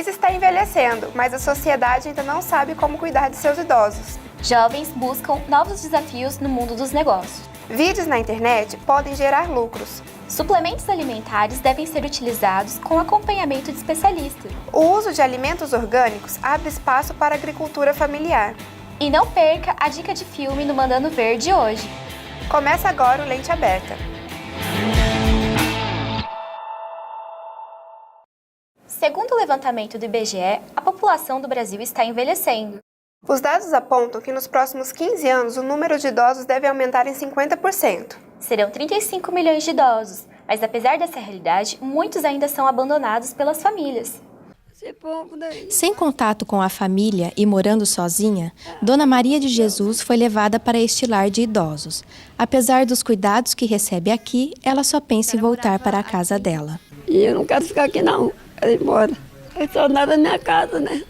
país está envelhecendo, mas a sociedade ainda não sabe como cuidar de seus idosos. Jovens buscam novos desafios no mundo dos negócios. Vídeos na internet podem gerar lucros. Suplementos alimentares devem ser utilizados com acompanhamento de especialistas. O uso de alimentos orgânicos abre espaço para a agricultura familiar. E não perca a dica de filme no Mandando Ver de hoje. Começa agora o Lente Aberta. Segundo o levantamento do IBGE, a população do Brasil está envelhecendo. Os dados apontam que nos próximos 15 anos o número de idosos deve aumentar em 50%. Serão 35 milhões de idosos, mas apesar dessa realidade, muitos ainda são abandonados pelas famílias. Sem contato com a família e morando sozinha, Dona Maria de Jesus foi levada para este lar de idosos. Apesar dos cuidados que recebe aqui, ela só pensa em voltar para a casa dela. E eu não quero ficar aqui não, quero ir embora. Eu sou nada na minha casa, né?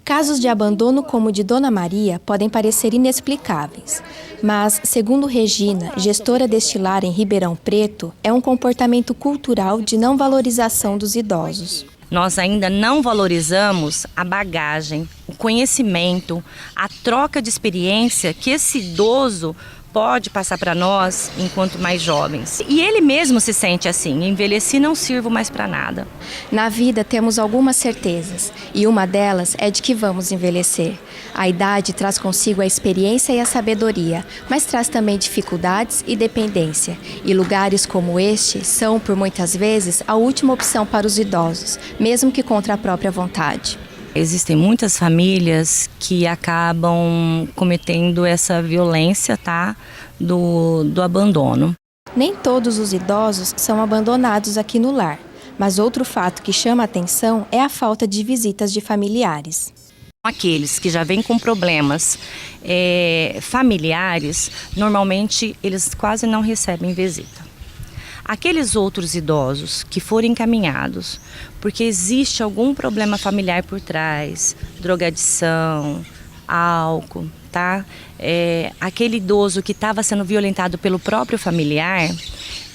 Casos de abandono como o de Dona Maria podem parecer inexplicáveis, mas, segundo Regina, gestora deste lar em Ribeirão Preto, é um comportamento cultural de não valorização dos idosos. Nós ainda não valorizamos a bagagem, o conhecimento, a troca de experiência que esse idoso pode passar para nós enquanto mais jovens. E ele mesmo se sente assim: envelheci, não sirvo mais para nada. Na vida temos algumas certezas, e uma delas é de que vamos envelhecer. A idade traz consigo a experiência e a sabedoria, mas traz também dificuldades e dependência. E lugares como este são, por muitas vezes, a última opção para os idosos, mesmo que contra a própria vontade. Existem muitas famílias que acabam cometendo essa violência, tá? Do abandono. Nem todos os idosos são abandonados aqui no lar, mas outro fato que chama a atenção é a falta de visitas de familiares. Aqueles que já vêm com problemas familiares, normalmente eles quase não recebem visita. Aqueles outros idosos que forem encaminhados porque existe algum problema familiar por trás, drogadição, álcool, tá? Aquele idoso que estava sendo violentado pelo próprio familiar,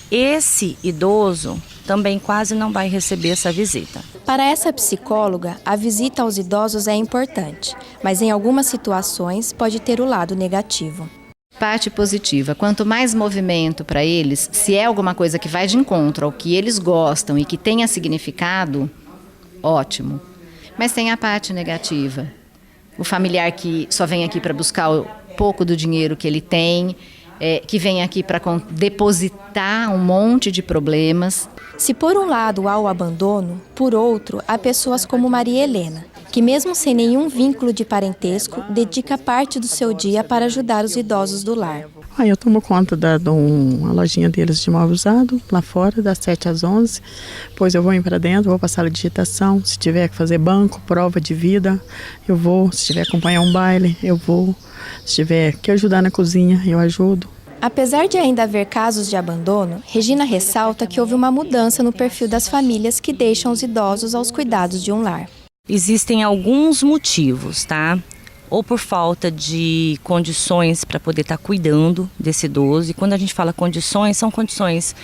esse idoso também quase não vai receber essa visita. Para essa psicóloga, a visita aos idosos é importante, mas em algumas situações pode ter o lado negativo. Parte positiva, quanto mais movimento para eles, se é alguma coisa que vai de encontro ao que eles gostam e que tenha significado, ótimo. Mas tem a parte negativa. O familiar que só vem aqui para buscar o pouco do dinheiro que ele tem, que vem aqui para depositar um monte de problemas. Se por um lado há o abandono, por outro há pessoas como Maria Helena, que mesmo sem nenhum vínculo de parentesco, dedica parte do seu dia para ajudar os idosos do lar. Eu tomo conta de uma lojinha deles de móvel usado, lá fora, das 7 às 11. Depois eu vou ir para dentro, vou passar a digitação. Se tiver que fazer banco, prova de vida, eu vou. Se tiver que acompanhar um baile, eu vou. Se tiver que ajudar na cozinha, eu ajudo. Apesar de ainda haver casos de abandono, Regina ressalta que houve uma mudança no perfil das famílias que deixam os idosos aos cuidados de um lar. Existem alguns motivos, tá? Ou por falta de condições para poder estar cuidando desse idoso. E quando a gente fala condições, são condições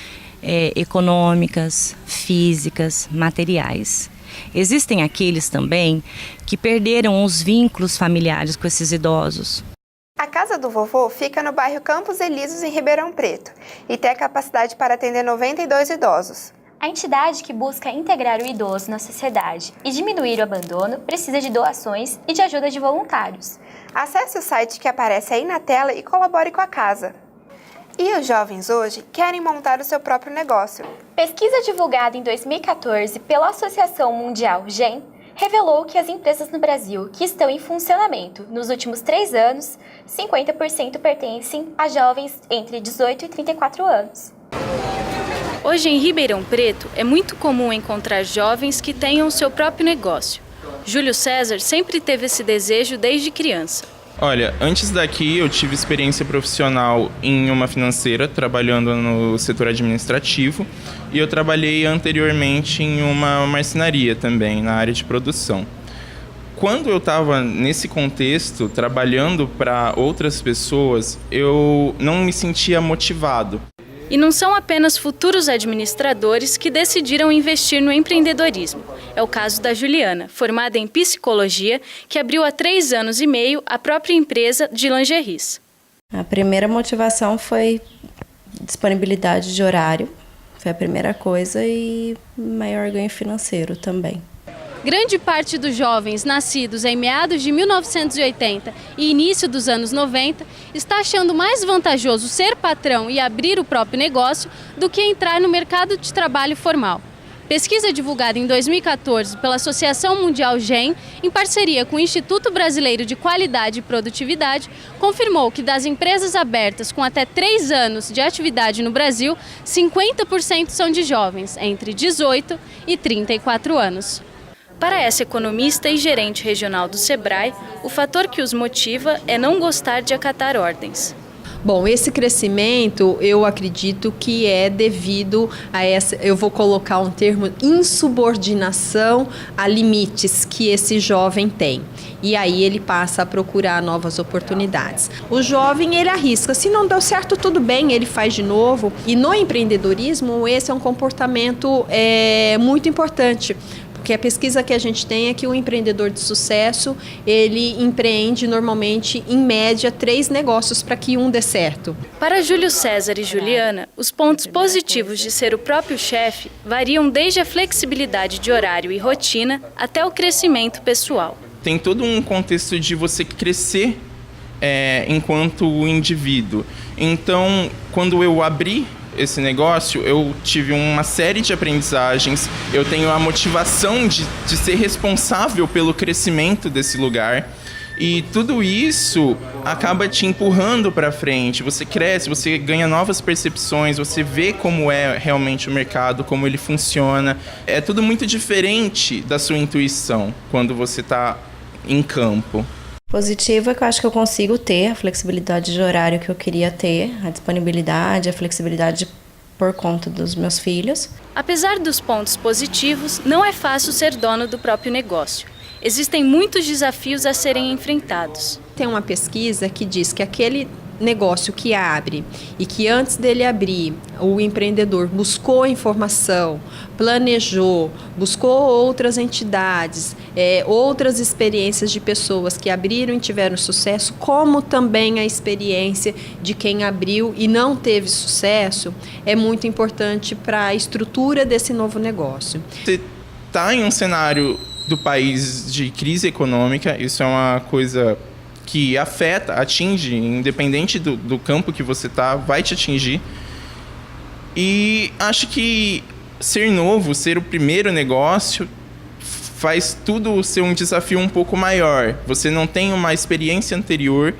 econômicas, físicas, materiais. Existem aqueles também que perderam os vínculos familiares com esses idosos. A casa do vovô fica no bairro Campos Elíseos, em Ribeirão Preto, e tem a capacidade para atender 92 idosos. A entidade que busca integrar o idoso na sociedade e diminuir o abandono precisa de doações e de ajuda de voluntários. Acesse o site que aparece aí na tela e colabore com a casa. E os jovens hoje querem montar o seu próprio negócio. Pesquisa divulgada em 2014 pela Associação Mundial GEM revelou que as empresas no Brasil que estão em funcionamento nos últimos 3 anos, 50% pertencem a jovens entre 18 e 34 anos. Hoje em Ribeirão Preto é muito comum encontrar jovens que tenham seu próprio negócio. Júlio César sempre teve esse desejo desde criança. Olha, antes daqui eu tive experiência profissional em uma financeira, trabalhando no setor administrativo, e eu trabalhei anteriormente em uma marcenaria também, na área de produção. Quando eu estava nesse contexto, trabalhando para outras pessoas, eu não me sentia motivado. E não são apenas futuros administradores que decidiram investir no empreendedorismo. É o caso da Juliana, formada em psicologia, que abriu há 3 anos e meio a própria empresa de lingeries. A primeira motivação foi disponibilidade de horário, foi a primeira coisa, e maior ganho financeiro também. Grande parte dos jovens nascidos em meados de 1980 e início dos anos 90 está achando mais vantajoso ser patrão e abrir o próprio negócio do que entrar no mercado de trabalho formal. Pesquisa divulgada em 2014 pela Associação Mundial GEM, em parceria com o Instituto Brasileiro de Qualidade e Produtividade, confirmou que das empresas abertas com até 3 anos de atividade no Brasil, 50% são de jovens entre 18 e 34 anos. Para essa economista e gerente regional do Sebrae, o fator que os motiva é não gostar de acatar ordens. Bom, esse crescimento eu acredito que é devido a essa, eu vou colocar um termo, insubordinação a limites que esse jovem tem. E aí ele passa a procurar novas oportunidades. O jovem, ele arrisca, se não deu certo, tudo bem, ele faz de novo. E no empreendedorismo, esse é um comportamento muito importante. Porque a pesquisa que a gente tem é que o empreendedor de sucesso, ele empreende normalmente, em média, 3 negócios para que um dê certo. Para Júlio César e Juliana, os pontos positivos de ser o próprio chefe variam desde a flexibilidade de horário e rotina até o crescimento pessoal. Tem todo um contexto de você crescer enquanto indivíduo. Então, quando eu abri esse negócio, eu tive uma série de aprendizagens, eu tenho a motivação de ser responsável pelo crescimento desse lugar, e tudo isso acaba te empurrando para frente. Você cresce, você ganha novas percepções, você vê como é realmente o mercado, como ele funciona. É tudo muito diferente da sua intuição quando você está em campo. Positivo é que eu acho que eu consigo ter a flexibilidade de horário que eu queria ter, a disponibilidade, a flexibilidade por conta dos meus filhos. Apesar dos pontos positivos, não é fácil ser dono do próprio negócio. Existem muitos desafios a serem enfrentados. Tem uma pesquisa que diz que aquele negócio que abre e que antes dele abrir, o empreendedor buscou informação, planejou, buscou outras entidades, outras experiências de pessoas que abriram e tiveram sucesso, como também a experiência de quem abriu e não teve sucesso, é muito importante para a estrutura desse novo negócio. Você está em um cenário do país de crise econômica, isso é uma coisa que afeta, atinge, independente do campo que você tá, vai te atingir. E acho que ser novo, ser o primeiro negócio, faz tudo ser um desafio um pouco maior. Você não tem uma experiência anterior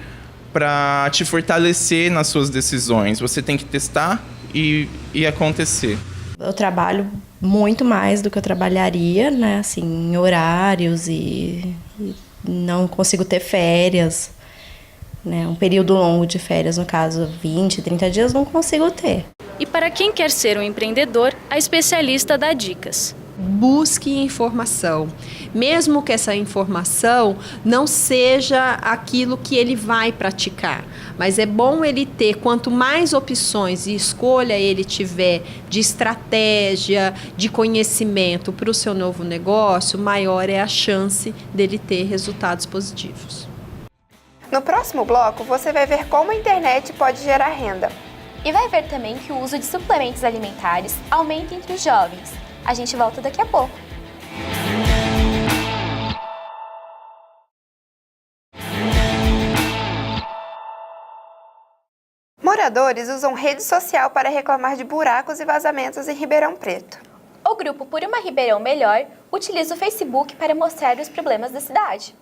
para te fortalecer nas suas decisões. Você tem que testar e acontecer. Eu trabalho muito mais do que eu trabalharia, né? Assim, em horários e não consigo ter férias, né? Um período longo de férias, no caso 20, 30 dias, não consigo ter. E para quem quer ser um empreendedor, a especialista dá dicas. Busque informação, mesmo que essa informação não seja aquilo que ele vai praticar, mas é bom ele ter, quanto mais opções e escolha ele tiver de estratégia, de conhecimento para o seu novo negócio, maior é a chance dele ter resultados positivos. No próximo bloco, você vai ver como a internet pode gerar renda. E vai ver também que o uso de suplementos alimentares aumenta entre os jovens. A gente volta daqui a pouco. Moradores usam rede social para reclamar de buracos e vazamentos em Ribeirão Preto. O grupo Por uma Ribeirão Melhor utiliza o Facebook para mostrar os problemas da cidade.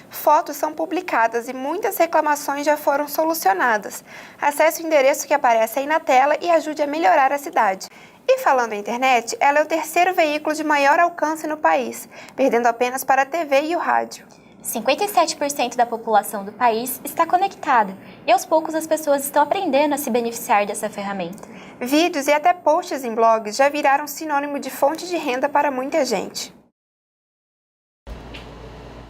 Fotos são publicadas e muitas reclamações já foram solucionadas. Acesse o endereço que aparece aí na tela e ajude a melhorar a cidade. E falando em internet, ela é o terceiro veículo de maior alcance no país, perdendo apenas para a TV e o rádio. 57% da população do país está conectada e aos poucos as pessoas estão aprendendo a se beneficiar dessa ferramenta. Vídeos e até posts em blogs já viraram sinônimo de fonte de renda para muita gente.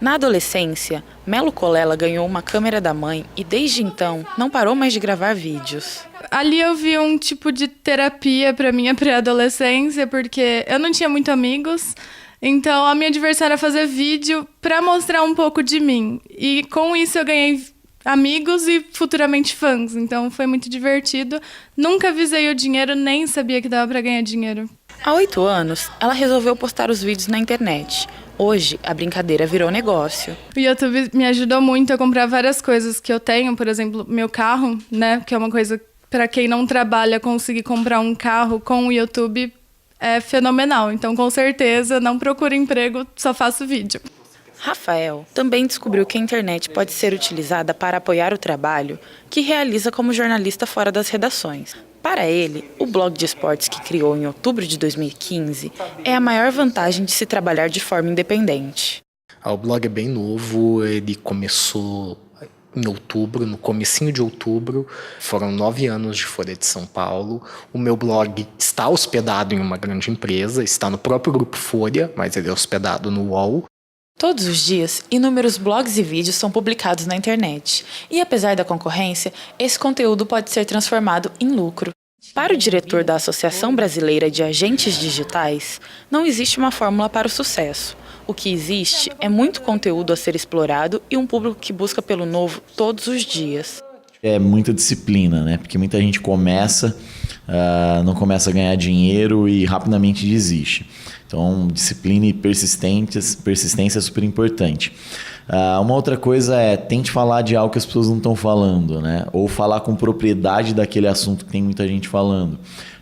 Na adolescência, Melo Colella ganhou uma câmera da mãe e desde então não parou mais de gravar vídeos. Ali eu vi um tipo de terapia para minha pré-adolescência, porque eu não tinha muito amigos, então a minha diversão era fazer vídeo para mostrar um pouco de mim. E com isso eu ganhei amigos e futuramente fãs, então foi muito divertido. Nunca visei o dinheiro, nem sabia que dava para ganhar dinheiro. Há 8 anos, ela resolveu postar os vídeos na internet. Hoje, a brincadeira virou negócio. O YouTube me ajudou muito a comprar várias coisas que eu tenho, por exemplo, meu carro, né, que é uma coisa para quem não trabalha, conseguir comprar um carro com o YouTube é fenomenal. Então, com certeza, não procuro emprego, só faço vídeo. Rafael também descobriu que a internet pode ser utilizada para apoiar o trabalho que realiza como jornalista fora das redações. Para ele, o blog de esportes que criou em outubro de 2015 é a maior vantagem de se trabalhar de forma independente. O blog é bem novo, ele começou em outubro, no comecinho de outubro, foram 9 anos de Folha de São Paulo. O meu blog está hospedado em uma grande empresa, está no próprio Grupo Folha, mas ele é hospedado no UOL. Todos os dias, inúmeros blogs e vídeos são publicados na internet. E apesar da concorrência, esse conteúdo pode ser transformado em lucro. Para o diretor da Associação Brasileira de Agentes Digitais, não existe uma fórmula para o sucesso. O que existe é muito conteúdo a ser explorado e um público que busca pelo novo todos os dias. É muita disciplina, né? Porque muita gente começa, não começa a ganhar dinheiro e rapidamente desiste. Então, disciplina e persistência é super importante. Uma outra coisa é, tente falar de algo que as pessoas não estão falando, né? Ou falar com propriedade daquele assunto que tem muita gente falando,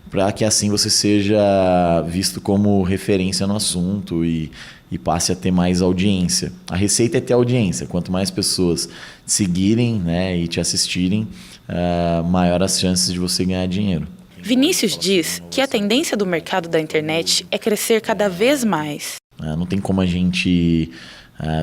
para que assim você seja visto como referência no assunto e passe a ter mais audiência. A receita é ter audiência. Quanto mais pessoas te seguirem, né, e te assistirem, maior as chances de você ganhar dinheiro. Vinícius diz que a tendência do mercado da internet é crescer cada vez mais. Não tem como a gente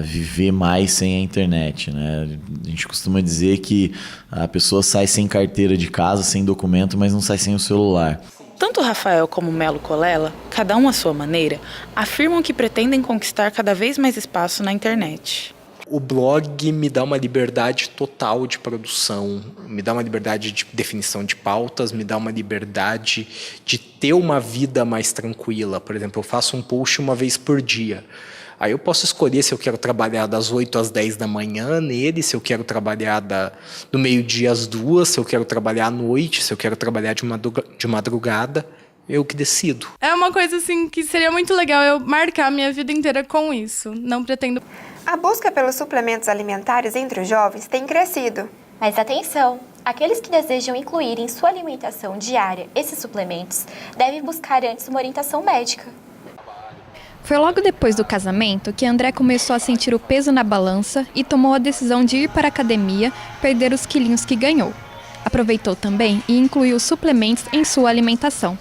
viver mais sem a internet, né? A gente costuma dizer que a pessoa sai sem carteira de casa, sem documento, mas não sai sem o celular. Tanto Rafael como Melo Colella, cada um à sua maneira, afirmam que pretendem conquistar cada vez mais espaço na internet. O blog me dá uma liberdade total de produção, me dá uma liberdade de definição de pautas, me dá uma liberdade de ter uma vida mais tranquila. Por exemplo, eu faço um post uma vez por dia. Aí eu posso escolher se eu quero trabalhar das 8 às 10 da manhã nele, se eu quero trabalhar do meio-dia às 2, se eu quero trabalhar à noite, se eu quero trabalhar de madrugada. Eu que decido. É uma coisa assim que seria muito legal eu marcar a minha vida inteira com isso. Não pretendo. A busca pelos suplementos alimentares entre os jovens tem crescido. Mas atenção! Aqueles que desejam incluir em sua alimentação diária esses suplementos devem buscar antes uma orientação médica. Foi logo depois do casamento que André começou a sentir o peso na balança e tomou a decisão de ir para a academia perder os quilinhos que ganhou. Aproveitou também e incluiu suplementos em sua alimentação.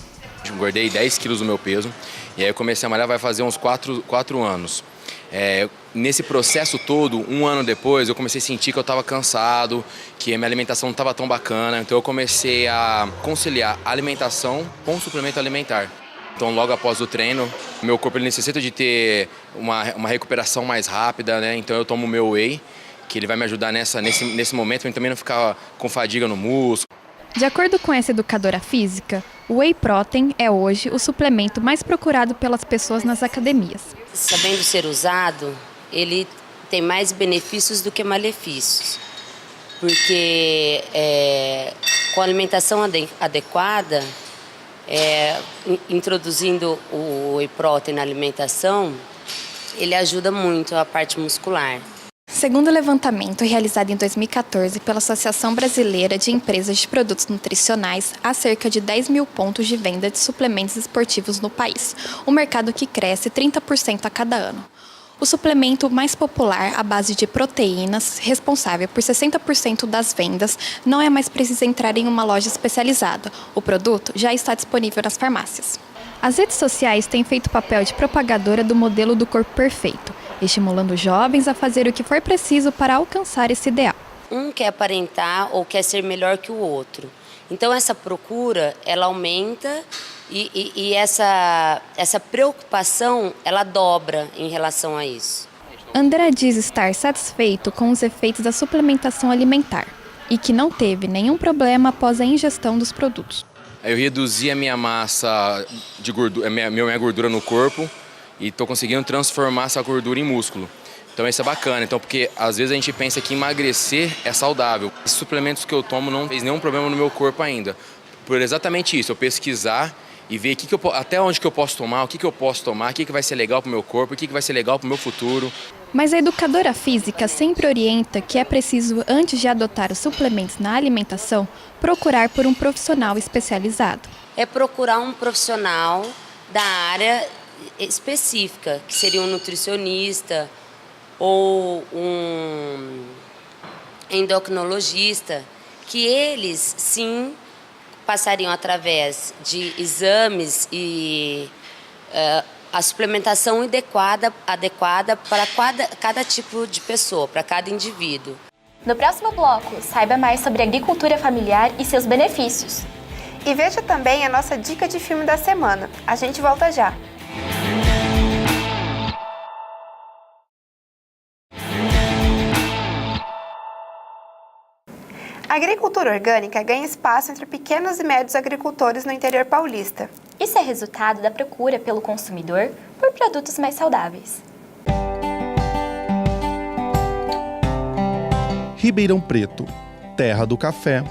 Engordei 10 quilos do meu peso e aí eu comecei a malhar vai fazer uns 4 anos. Nesse processo todo, 1 ano depois, eu comecei a sentir que eu estava cansado, que a minha alimentação não estava tão bacana, então eu comecei a conciliar a alimentação com o suplemento alimentar. Então, logo após o treino, meu corpo ele necessita de ter uma recuperação mais rápida, né? Então eu tomo o meu whey, que ele vai me ajudar nesse momento, para também não ficar com fadiga no músculo. De acordo com essa educadora física, o Whey Protein é hoje o suplemento mais procurado pelas pessoas nas academias. Sabendo ser usado, ele tem mais benefícios do que malefícios, porque com a alimentação adequada, introduzindo o Whey Protein na alimentação, ele ajuda muito a parte muscular. Segundo o levantamento realizado em 2014 pela Associação Brasileira de Empresas de Produtos Nutricionais, há cerca de 10 mil pontos de venda de suplementos esportivos no país, um mercado que cresce 30% a cada ano. O suplemento mais popular, à base de proteínas, responsável por 60% das vendas, não é mais preciso entrar em uma loja especializada. O produto já está disponível nas farmácias. As redes sociais têm feito papel de propagadora do modelo do corpo perfeito, estimulando jovens a fazer o que for preciso para alcançar esse ideal. Um quer aparentar ou quer ser melhor que o outro. Então essa procura, ela aumenta e essa preocupação, ela dobra em relação a isso. André diz estar satisfeito com os efeitos da suplementação alimentar e que não teve nenhum problema após a ingestão dos produtos. Eu reduzi a minha massa de gordura, minha gordura no corpo e estou conseguindo transformar essa gordura em músculo. Então isso é bacana, porque às vezes a gente pensa que emagrecer é saudável. Esses suplementos que eu tomo não fez nenhum problema no meu corpo ainda. Por exatamente isso, eu pesquisar e ver até onde que eu posso tomar, o que eu posso tomar, o que vai ser legal para o meu corpo, o que vai ser legal para o meu futuro. Mas a educadora física sempre orienta que é preciso, antes de adotar os suplementos na alimentação, procurar por um profissional especializado. É procurar um profissional da área específica, que seria um nutricionista ou um endocrinologista, que eles sim passariam através de exames e a suplementação adequada para cada tipo de pessoa, para cada indivíduo. No próximo bloco, saiba mais sobre a agricultura familiar e seus benefícios. E veja também a nossa dica de filme da semana. A gente volta já. A agricultura orgânica ganha espaço entre pequenos e médios agricultores no interior paulista. Isso é resultado da procura pelo consumidor por produtos mais saudáveis. Ribeirão Preto, terra do café,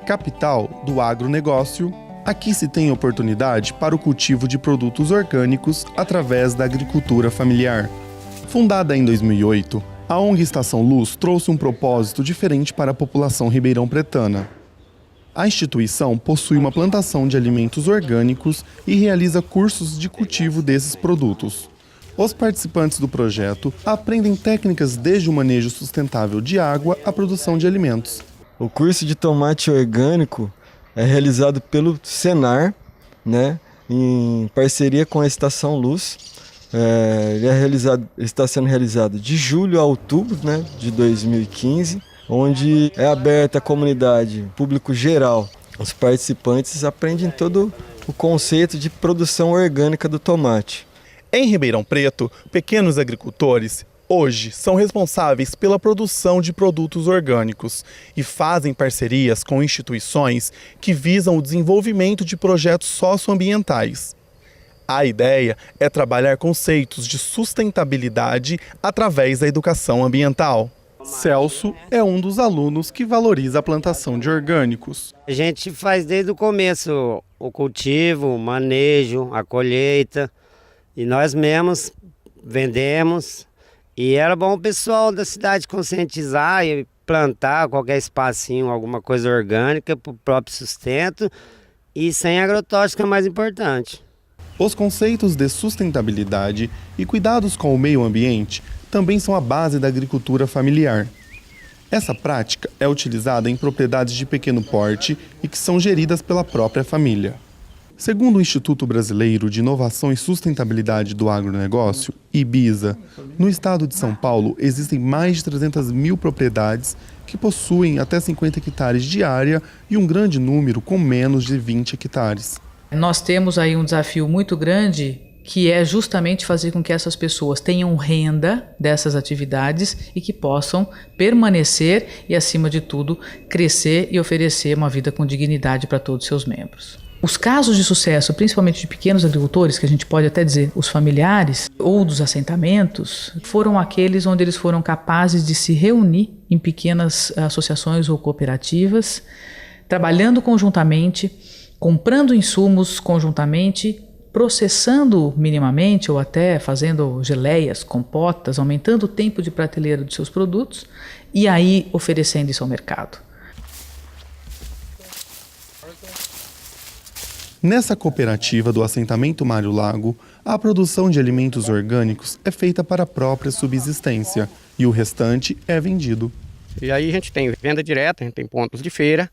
capital do agronegócio. Aqui se tem oportunidade para o cultivo de produtos orgânicos através da agricultura familiar. Fundada em 2008, a ONG Estação Luz trouxe um propósito diferente para a população ribeirão-pretana. A instituição possui uma plantação de alimentos orgânicos e realiza cursos de cultivo desses produtos. Os participantes do projeto aprendem técnicas desde o manejo sustentável de água à produção de alimentos. O curso de tomate orgânico é realizado pelo Senar, em parceria com a Estação Luz. Ele está sendo realizado de julho a outubro de 2015, onde é aberta à comunidade, público geral. Os participantes aprendem todo o conceito de produção orgânica do tomate. Em Ribeirão Preto, pequenos agricultores hoje são responsáveis pela produção de produtos orgânicos e fazem parcerias com instituições que visam o desenvolvimento de projetos socioambientais. A ideia é trabalhar conceitos de sustentabilidade através da educação ambiental. Celso é um dos alunos que valoriza a plantação de orgânicos. A gente faz desde o começo o cultivo, o manejo, a colheita, e nós mesmos vendemos. E era bom o pessoal da cidade conscientizar e plantar qualquer espacinho, alguma coisa orgânica para o próprio sustento, e sem agrotóxico é mais importante. Os conceitos de sustentabilidade e cuidados com o meio ambiente também são a base da agricultura familiar. Essa prática é utilizada em propriedades de pequeno porte e que são geridas pela própria família. Segundo o Instituto Brasileiro de Inovação e Sustentabilidade do Agronegócio, IBISA, no estado de São Paulo existem mais de 300 mil propriedades que possuem até 50 hectares de área e um grande número com menos de 20 hectares. Nós temos aí um desafio muito grande, que é justamente fazer com que essas pessoas tenham renda dessas atividades e que possam permanecer e, acima de tudo, crescer e oferecer uma vida com dignidade para todos os seus membros. Os casos de sucesso, principalmente de pequenos agricultores, que a gente pode até dizer os familiares ou dos assentamentos, foram aqueles onde eles foram capazes de se reunir em pequenas associações ou cooperativas, trabalhando conjuntamente, comprando insumos conjuntamente, processando minimamente ou até fazendo geleias, compotas, aumentando o tempo de prateleira dos seus produtos e aí oferecendo isso ao mercado. Nessa cooperativa do assentamento Mário Lago, a produção de alimentos orgânicos é feita para a própria subsistência e o restante é vendido. E aí a gente tem venda direta, a gente tem pontos de feira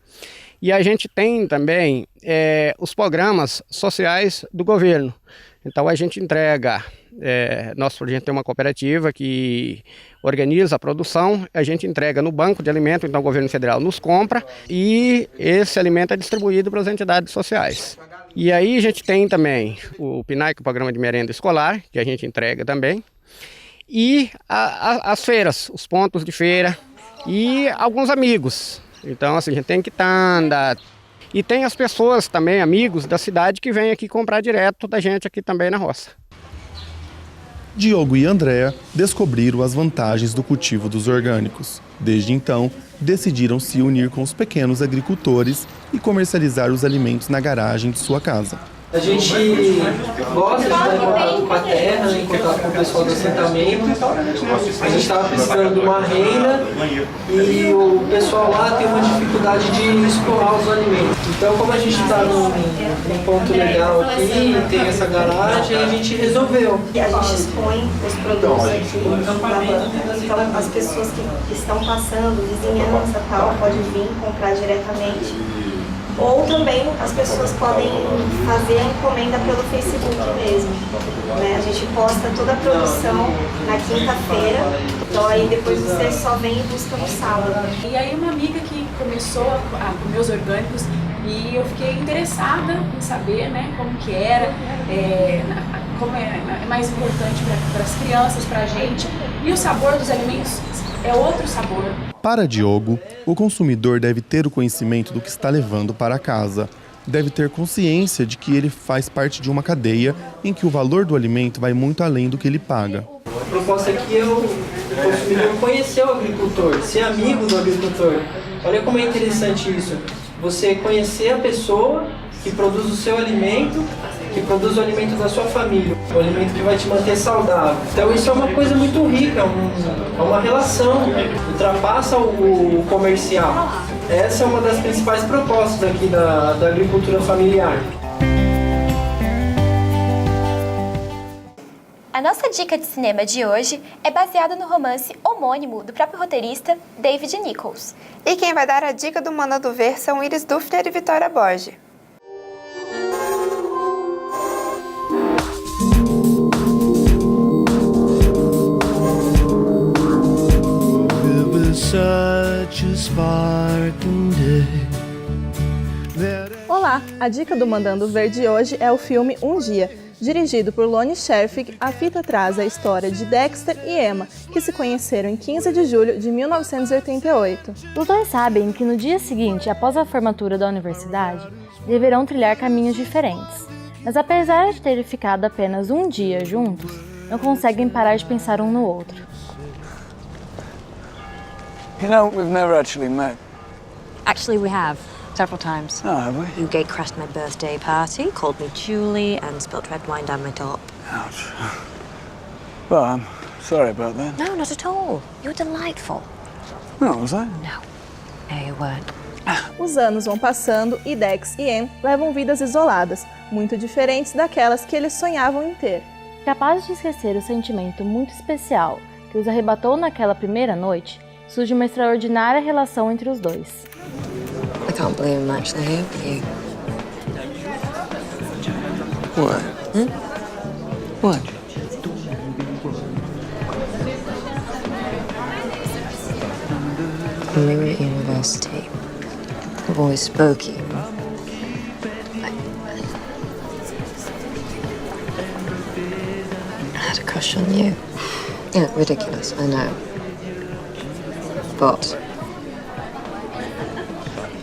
e a gente tem também os programas sociais do governo. Então a gente entrega, a gente tem uma cooperativa que organiza a produção, a gente entrega no banco de alimento, então o governo federal nos compra e esse alimento é distribuído para as entidades sociais. E aí a gente tem também o PNAE, que é o Programa de Merenda Escolar, que a gente entrega também. e as feiras, os pontos de feira e alguns amigos. Então, assim, a gente tem quitanda. E tem as pessoas também, amigos da cidade, que vêm aqui comprar direto da gente aqui também na roça. Diogo e Andréa descobriram as vantagens do cultivo dos orgânicos. Desde então, decidiram se unir com os pequenos agricultores e comercializar os alimentos na garagem de sua casa. A gente gosta de estar em contato com a terra, em contato com o pessoal do assentamento. A gente estava precisando de uma renda e o pessoal lá tem uma dificuldade de escoar os alimentos. Então, como a gente está num ponto legal aqui, tem essa garagem, a gente resolveu. A gente expõe os produtos aqui na banca, então as pessoas que estão passando, vizinhança e tal, podem vir comprar diretamente. Ou também as pessoas podem fazer a encomenda pelo Facebook mesmo, né? A gente posta toda a produção na quinta-feira, então aí depois você só vem e busca no sábado. E aí uma amiga que começou a comer os orgânicos e eu fiquei interessada em saber, né, como que era, como é mais importante para as crianças, para a gente, e o sabor dos alimentos é outro sabor. Para Diogo, o consumidor deve ter o conhecimento do que está levando para casa. Deve ter consciência de que ele faz parte de uma cadeia em que o valor do alimento vai muito além do que ele paga. A proposta aqui é o consumidor conhecer o agricultor, ser amigo do agricultor. Olha como é interessante isso. Você conhecer a pessoa que produz o seu alimento, que produz o alimento da sua família, o alimento que vai te manter saudável. Então isso é uma coisa muito rica, é uma relação, ultrapassa o comercial. Essa é uma das principais propostas aqui da agricultura familiar. A nossa dica de cinema de hoje é baseada no romance homônimo do próprio roteirista David Nichols. E quem vai dar a dica do Mandando Ver são Iris Dufner e Vitória Borges. Olá, a dica do Mandando Ver de hoje é o filme Um Dia. Dirigido por Loni Scherfig, a fita traz a história de Dexter e Emma, que se conheceram em 15 de julho de 1988. Os dois sabem que no dia seguinte, após a formatura da universidade, deverão trilhar caminhos diferentes. Mas apesar de terem ficado apenas um dia juntos, não conseguem parar de pensar um no outro. You know, we've never actually met. Actually, we have. Several times. Oh, have we? You gate-crashed my birthday party, called me Julie, and spilled red wine down my top. Ouch. Well, I'm sorry about that. No, not at all. You were delightful. No, was I? No. No, you weren't. Os anos vão passando e Dex e Em levam vidas isoladas, muito diferentes daquelas que eles sonhavam em ter. Capazes de esquecer o sentimento muito especial que os arrebatou naquela primeira noite, surge uma extraordinária relação entre os dois. I can't believe I'm actually here with you. What? What? When we were at university, I've always spoke you. I had a crush on you. Yeah, ridiculous, I know. But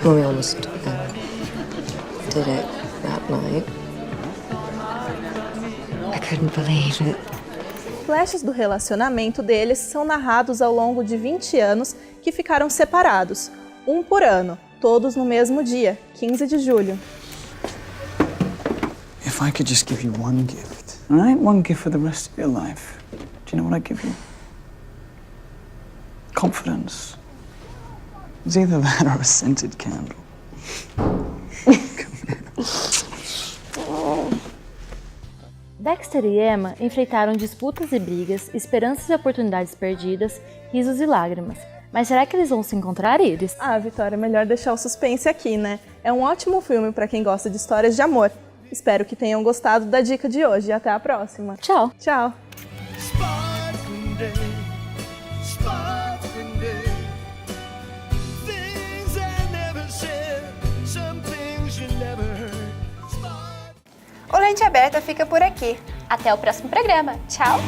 when we almost did it that night, I couldn't believe it. Flashes do relacionamento deles são narrados ao longo de 20 anos que ficaram separados, um por ano, todos no mesmo dia, 15 de julho. If I could just give you one gift, all right? One gift for the rest of your life. Do you know what I'd give you? Confidence. It's either that or a scented candle. Dexter e Emma enfrentaram disputas e brigas, esperanças e oportunidades perdidas, risos e lágrimas. Mas será que eles vão se encontrar, Iris? Ah, Vitória, é melhor deixar o suspense aqui, né? É um ótimo filme para quem gosta de histórias de amor. Espero que tenham gostado da dica de hoje e até a próxima. Tchau! Tchau! O Lente Aberta fica por aqui. Até o próximo programa. Tchau!